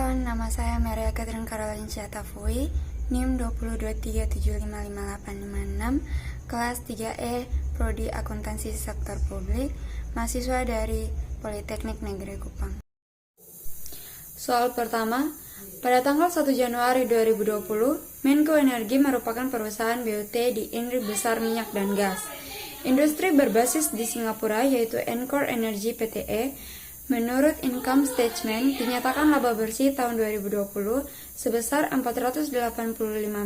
kawan, nama saya Maria Catherine Caroline Ciatafui, NIM 223755856, kelas 3E, Prodi Akuntansi Sektor Publik, mahasiswa dari Politeknik Negeri Kupang. Soal pertama, pada tanggal 1 Januari 2020, Menko Energi merupakan perusahaan BUT di industri besar minyak dan gas. Industri berbasis di Singapura yaitu Encore Energy Pte. Menurut income statement, dinyatakan laba bersih tahun 2020 sebesar 485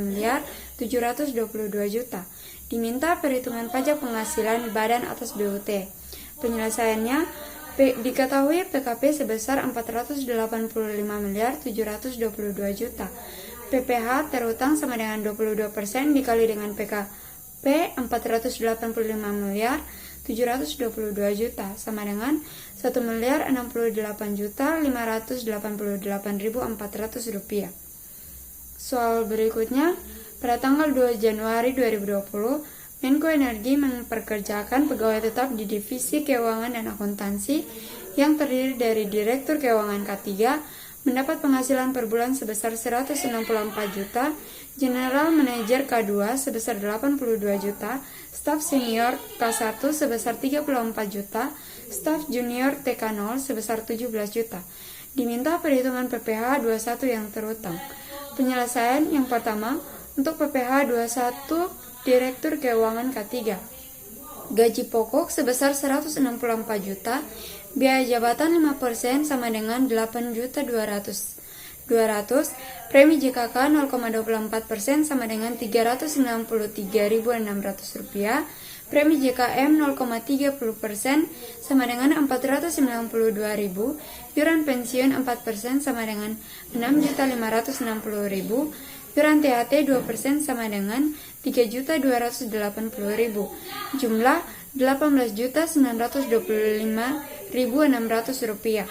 miliar 722 juta. Diminta perhitungan pajak penghasilan badan atas BUT. Penyelesaiannya diketahui PKP sebesar 485 miliar 722 juta. PPH terutang sama dengan 22% dikali dengan PKP 485 miliar 722 juta sama dengan 1 miliar 68 juta 588.400 rupiah. Soal berikutnya, pada tanggal 2 Januari 2020, Menko Energi memperkerjakan pegawai tetap di Divisi Keuangan dan Akuntansi yang terdiri dari Direktur Keuangan K3 mendapat penghasilan per bulan sebesar 164 juta, General Manager K2 sebesar 82 juta, Staf Senior K1 sebesar 34 juta, Staf Junior TK0 sebesar 17 juta. Diminta perhitungan PPH 21 yang terutang. Penyelesaian yang pertama, untuk PPH 21 Direktur Keuangan K3. Gaji pokok sebesar 164 juta, biaya jabatan 5% sama dengan 8.200.200, premi JKK 0,24% sama dengan 363.600 rupiah, premi JKM 0,30% sama dengan 492.000, iuran pensiun 4% sama dengan 6.560.000, iuran THT 2% sama dengan 3.280.000, jumlah 18.925.600 rupiah.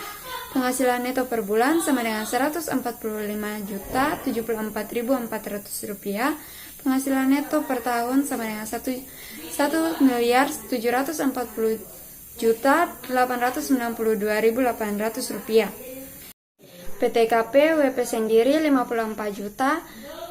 Penghasilan neto per bulan sama dengan 145.074.400 rupiah. Penghasilan neto per tahun sama dengan 1.740.892.800 rupiah. PTKP WP sendiri 54 juta,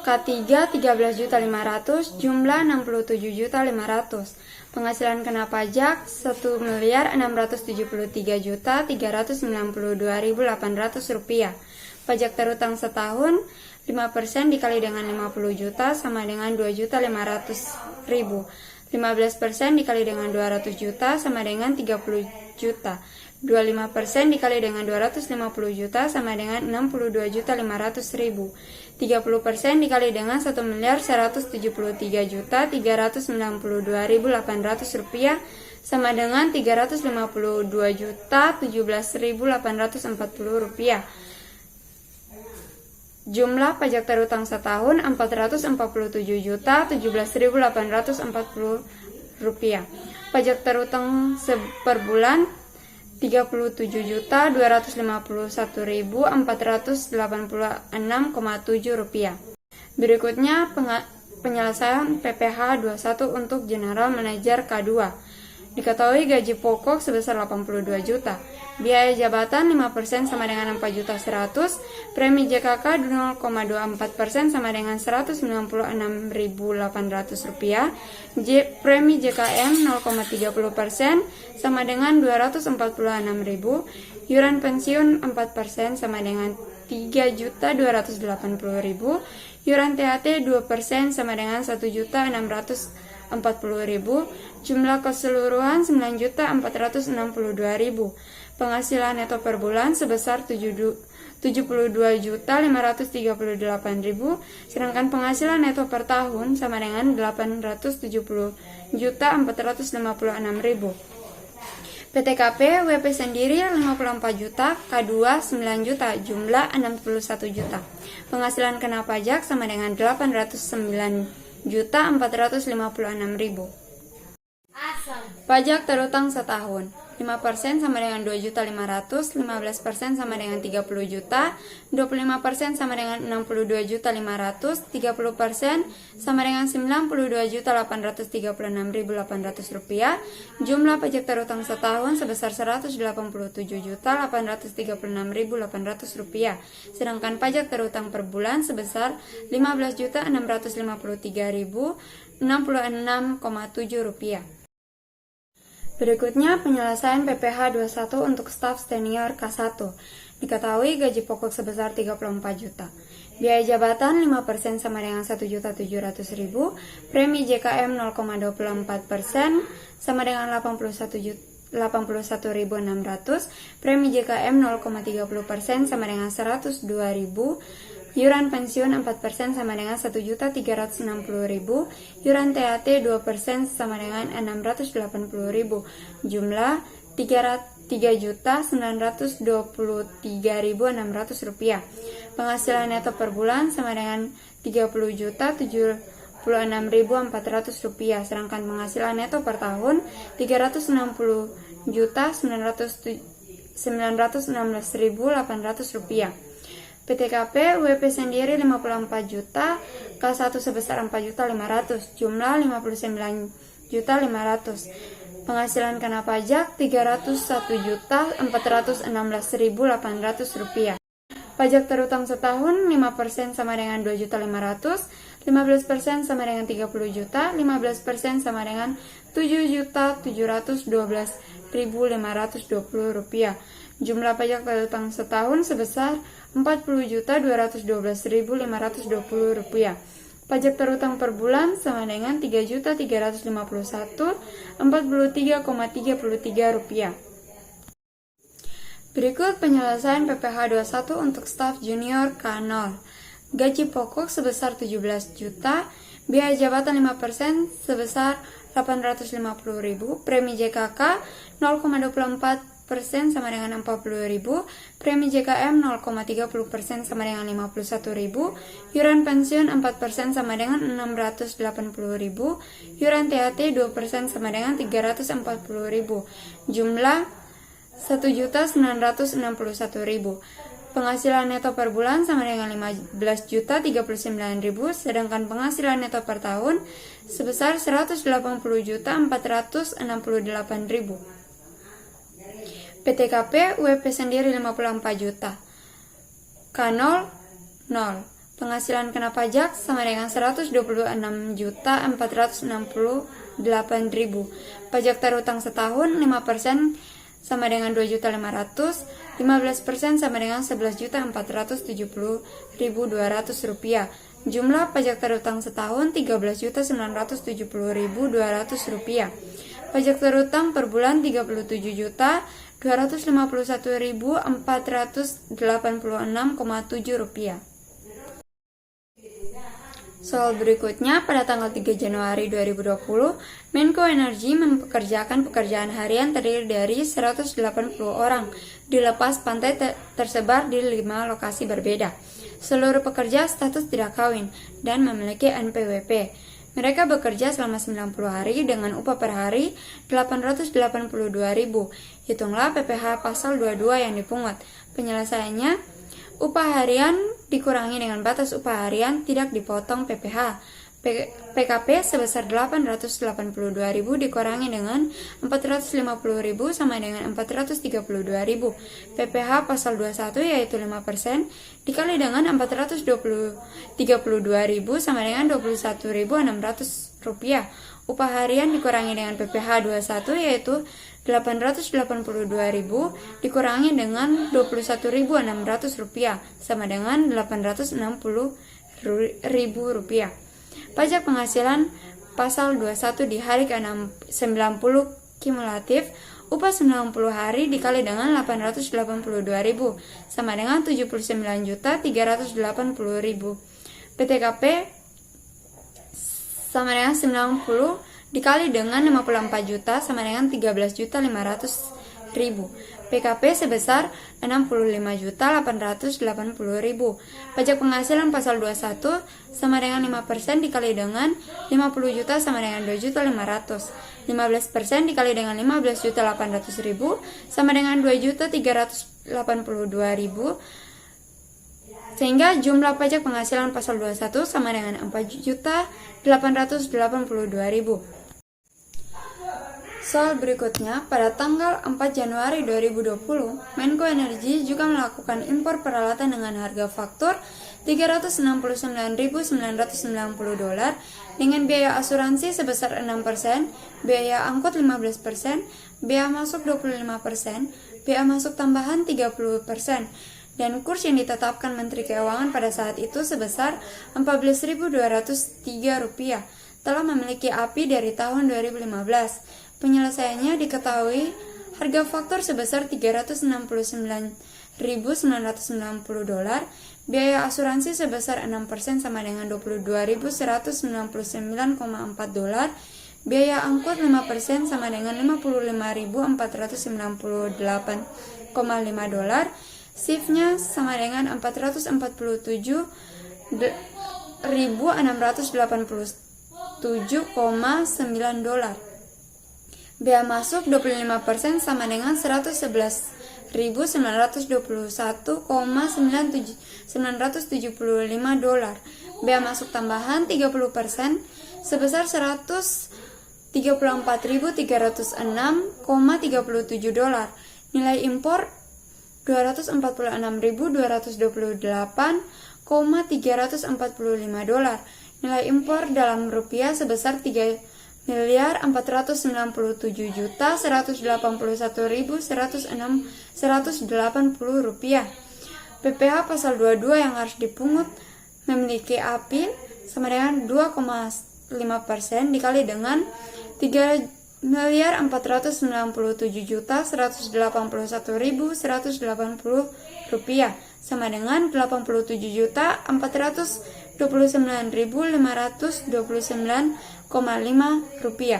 K3 13.500.000, jumlah 67.500.000. Penghasilan kena pajak 1.673.392.800 rupiah. Pajak terutang setahun 5% dikali dengan 50 juta sama dengan 2.500.000. 15% dikali dengan 200 juta sama dengan 30 juta. 25% dikali dengan 250 juta sama dengan 62.500.000. 30% dikali dengan 1.173.392.800 rupiah sama dengan 352.017.840 rupiah. Jumlah pajak terutang setahun 447.017.840 rupiah. Pajak terutang per bulan 37.251.486,7 rupiah. Berikutnya penyelesaian PPH 21 untuk General Manager K2. Diketahui gaji pokok sebesar 82 juta, biaya jabatan 5% sama dengan 4.100.000, premi JKK 0,24% sama dengan 196.800 rupiah, premi JKM 0,30% sama dengan 246.000, iuran pensiun 4% sama dengan 3.280.000, iuran THT 2% sama dengan 1.640.000, jumlah keseluruhan 9.462.000. Penghasilan neto per bulan sebesar 72.538.000, sedangkan penghasilan neto per tahun sama dengan 870.456.000. PTKP WP sendiri 54 juta, K2 9 juta, jumlah 61 juta. Penghasilan kena pajak sama dengan 809.456.000. Pajak terutang setahun. 5% sama dengan 2.500.000, 15% sama dengan 30 juta, 25% sama dengan 62.500.000, 30% sama dengan 92.836.800 rupiah. Jumlah pajak terutang setahun sebesar 187.836.800 rupiah. Sedangkan pajak terutang per bulan sebesar 15.653.066,7 rupiah. Berikutnya penyelesaian PPh 21 untuk staf senior K1. Diketahui gaji pokok sebesar 34 juta. Biaya jabatan 5% sama dengan 1.700.000, premi JKM 0,24% sama dengan 81.600, premi JKM 0,30% sama dengan 102.000, iuran pensiun 4% sama dengan 1.360.000, iuran THT 2% sama dengan 680.000, jumlah 3.923.600 rupiah. Penghasilan neto per bulan sama dengan 30.076.400 rupiah, sedangkan penghasilan neto per tahun 360.916.800 rupiah. PTKP WP sendiri 54 juta, K1 sebesar 4.500.000, jumlah 59.500.000. Penghasilan kena pajak 301.416.800 rupiah. Pajak terutang setahun 5% sama dengan 2.500.000, 15% sama dengan 30 juta, 15% sama dengan 7.712.520 rupiah. Jumlah pajak terutang setahun sebesar 40.212.520 rupiah. Pajak terutang per bulan sama dengan 3.351.43,33 rupiah. Berikut penyelesaian PPh 21 untuk staf junior K0. Gaji pokok sebesar 17 juta, biaya jabatan 5% sebesar 850.000, premi JKK 0,24% sama dengan 40.000, premi JKM 0,30% sama dengan 51.000, iuran pensiun 4% sama dengan 680.000, iuran THT 2% sama dengan 340.000, jumlah 1.961.000. Penghasilan neto per bulan sama dengan 15.039.000, sedangkan penghasilan neto per tahun sebesar 180.468.000. PTKP WP sendiri 54 juta. K0 0. Penghasilan kena pajak sama dengan 126.468.000. Pajak terutang setahun 5% sama dengan 2.500.000, 15% sama dengan 11.470.200 rupiah. Jumlah pajak terutang setahun 13.970.200 rupiah. Pajak terutang per bulan 37.251.486,7 rupiah. Soal berikutnya, pada tanggal 3 Januari 2020, Menko Energi mempekerjakan pekerjaan harian terdiri dari 180 orang di lepas pantai tersebar di 5 lokasi berbeda. Seluruh pekerja status tidak kawin dan memiliki NPWP. Mereka bekerja selama 90 hari dengan upah per hari 882.000. Hitunglah PPh pasal 22 yang dipungut. Penyelesaiannya, upah harian dikurangi dengan batas upah harian tidak dipotong PPh. PKP sebesar 882.000 dikurangi dengan 450.000 sama dengan 432.000. PPh pasal 21 yaitu 5% dikali dengan 432.000 sama dengan 21.600 rupiah. Upah harian dikurangi dengan PPh 21 yaitu 882.000 dikurangi dengan 21.600 rupiah sama dengan 860.000 rupiah. Pajak penghasilan pasal 21 di hari ke-90 kumulatif, upah 90 hari dikali dengan 882.000 sama dengan 79.380.000. PTKP sama dengan 90 dikali dengan 54 juta sama dengan 13.500.000. PKP sebesar 65.880.000. Pajak penghasilan pasal 21 sama dengan 5% dikali dengan 50 juta sama dengan 2.500.000. 15% dikali dengan 15.800.000 sama dengan 2.382.000. Sehingga jumlah pajak penghasilan pasal 21 sama dengan 4.882.000. Soal berikutnya, pada tanggal 4 Januari 2020, Menko Energi juga melakukan impor peralatan dengan harga faktur $369.990 dengan biaya asuransi sebesar 6%, biaya angkut 15%, biaya masuk 25%, biaya masuk tambahan 30%, dan kurs yang ditetapkan Menteri Keuangan pada saat itu sebesar Rp14.203, telah memiliki API dari tahun 2015. Penyelesaiannya diketahui harga faktur sebesar $369.990, biaya asuransi sebesar 6% sama dengan $22.199,4, biaya angkut 5% sama dengan $55.498,5, shiftnya sama dengan $444.687,9. Biaya masuk 25% sama dengan $111.921,975. Biaya masuk tambahan 30% sebesar $134.306,37. Nilai impor $246.228,345. Nilai impor dalam rupiah sebesar $3.491.181.180 PPh pasal 22 yang harus dipungut memiliki API sama dengan 2,5% dikali dengan $3.497.181.180 sama dengan $87.429.529,5.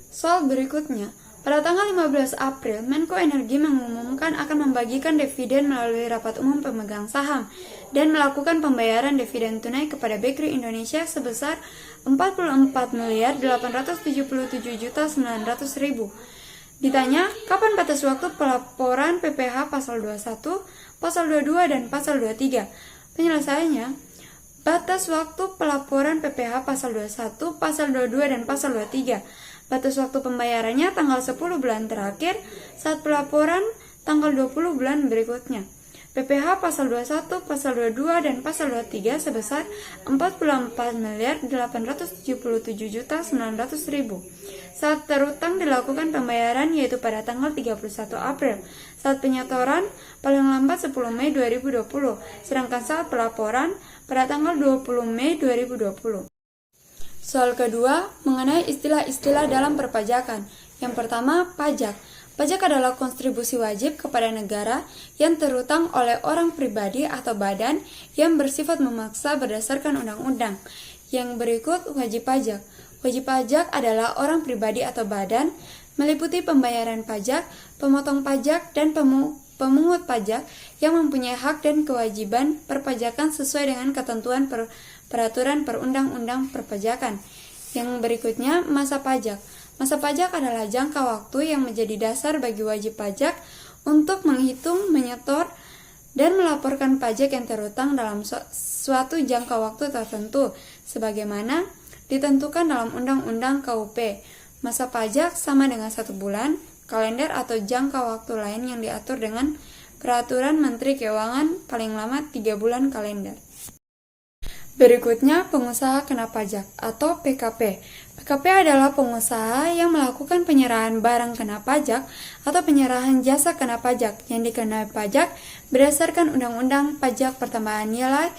Soal berikutnya, pada tanggal 15 April, Menko Energi mengumumkan akan membagikan dividen melalui rapat umum pemegang saham dan melakukan pembayaran dividen tunai kepada Bakery Indonesia sebesar $44.877.900.000. Ditanya, kapan batas waktu pelaporan PPh pasal 21, pasal 22, dan pasal 23? Penyelesaiannya, batas waktu pelaporan PPh pasal 21, pasal 22, dan pasal 23. Batas waktu pembayarannya tanggal 10 bulan terakhir saat pelaporan tanggal 20 bulan berikutnya. PPh pasal 21, pasal 22, dan pasal 23 sebesar $44.877.900.000. Saat terutang dilakukan pembayaran yaitu pada tanggal 31 April. Saat penyetoran paling lambat 10 Mei 2020, sedangkan saat pelaporan pada tanggal 20 Mei 2020. Soal kedua, mengenai istilah-istilah dalam perpajakan. Yang pertama, pajak. Pajak adalah kontribusi wajib kepada negara yang terutang oleh orang pribadi atau badan yang bersifat memaksa berdasarkan undang-undang. Yang berikut wajib pajak. Wajib pajak adalah orang pribadi atau badan, meliputi pembayaran pajak, pemotong pajak, dan pemungut pajak yang mempunyai hak dan kewajiban perpajakan sesuai dengan ketentuan peraturan perundang-undang perpajakan. Yang berikutnya, masa pajak. Masa pajak adalah jangka waktu yang menjadi dasar bagi wajib pajak untuk menghitung, menyetor, dan melaporkan pajak yang terutang dalam suatu jangka waktu tertentu, sebagaimana ditentukan dalam Undang-Undang KUP. Masa pajak sama dengan 1 bulan, kalender atau jangka waktu lain yang diatur dengan Peraturan Menteri Keuangan paling lama 3 bulan kalender. Berikutnya, pengusaha kena pajak atau PKP. PKP adalah pengusaha yang melakukan penyerahan barang kena pajak atau penyerahan jasa kena pajak yang dikenai pajak berdasarkan Undang-Undang Pajak Pertambahan Nilai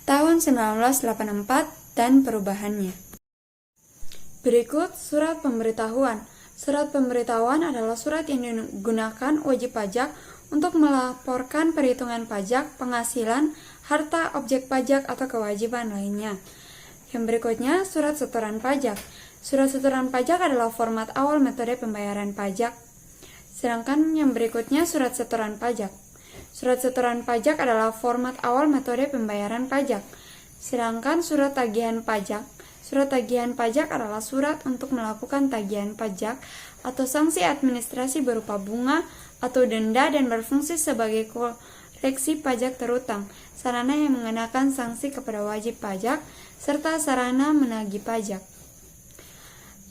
tahun 1984 dan perubahannya. Berikut surat pemberitahuan. Surat pemberitahuan adalah surat yang digunakan wajib pajak untuk melaporkan perhitungan pajak, penghasilan, harta, objek pajak, atau kewajiban lainnya. Yang berikutnya, surat setoran pajak. Surat setoran pajak adalah format awal metode pembayaran pajak. Sedangkan yang berikutnya surat setoran pajak. Surat setoran pajak adalah format awal metode pembayaran pajak. Sedangkan surat tagihan pajak. Surat tagihan pajak adalah surat untuk melakukan tagihan pajak atau sanksi administrasi berupa bunga atau denda dan berfungsi sebagai koreksi pajak terutang, sarana yang mengenakan sanksi kepada wajib pajak, serta sarana menagih pajak.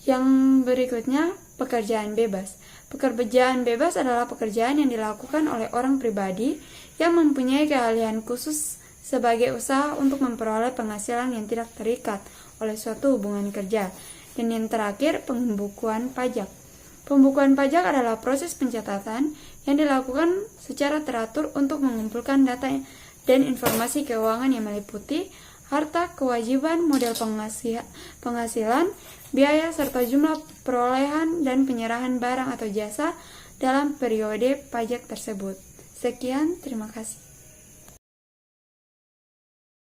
Yang berikutnya, pekerjaan bebas. Pekerjaan bebas adalah pekerjaan yang dilakukan oleh orang pribadi yang mempunyai keahlian khusus sebagai usaha untuk memperoleh penghasilan yang tidak terikat oleh suatu hubungan kerja. Dan yang terakhir, pembukuan pajak. Pembukuan pajak adalah proses pencatatan yang dilakukan secara teratur untuk mengumpulkan data dan informasi keuangan yang meliputi harta, kewajiban, model penghasilan, biaya, serta jumlah perolehan dan penyerahan barang atau jasa dalam periode pajak tersebut. Sekian, terima kasih.